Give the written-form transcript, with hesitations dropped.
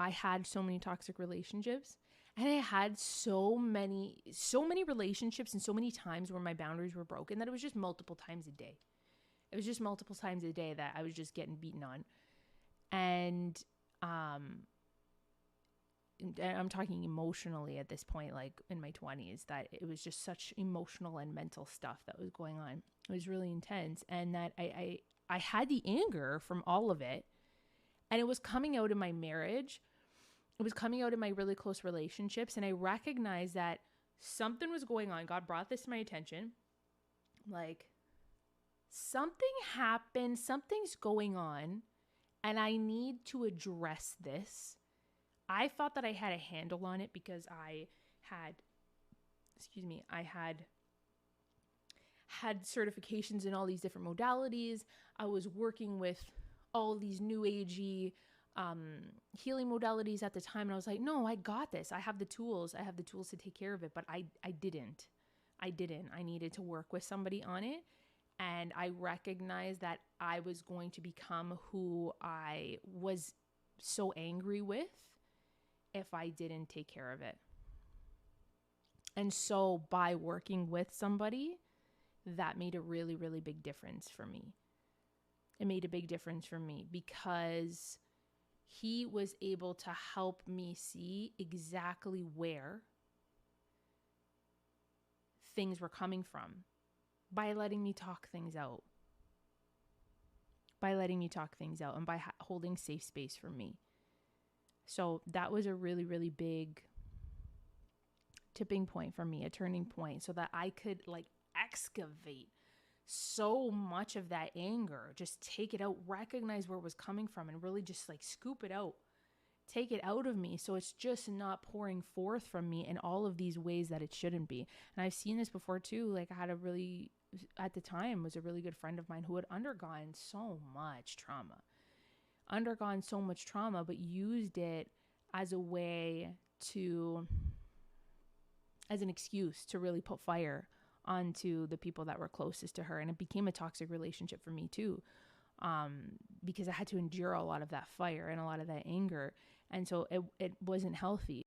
I had so many toxic relationships, and I had so many relationships and so many times where my boundaries were broken that it was just multiple times a day. It was just multiple times a day that I was just getting beaten on. And um I'm talking emotionally at this point, like in my 20s, that it was just such emotional and mental stuff that was going on. It was really intense. And that I had the anger from all of it. And it was coming out in my marriage. It was coming out in my really close relationships. And I recognized that something was going on. God brought this to my attention. Like, something happened, something's going on, and I need to address this. I thought that I had a handle on it because had, I had certifications in all these different modalities. I was working with all these new agey healing modalities at the time. And I was like, no, I got this. I have the tools. I have the tools to take care of it. But I didn't. I needed to work with somebody on it. And I recognized that I was going to become who I was so angry with if I didn't take care of it. And so by working with somebody, that made a really, really big difference for me. It made a big difference for me because he was able to help me see exactly where things were coming from by letting me talk things out. And by holding safe space for me. So that was a really, really big tipping point for me, a turning point, so that I could like excavate so much of that anger, just take it out, recognize where it was coming from, and really just like scoop it out, take it out of me, so it's just not pouring forth from me in all of these ways that it shouldn't be. And I've seen this before too. Like, I had at the time, was a really good friend of mine who had undergone so much trauma, but used it as a way as an excuse to really put fire onto the people that were closest to her. And it became a toxic relationship for me too, because I had to endure a lot of that fire and a lot of that anger. And so it wasn't healthy.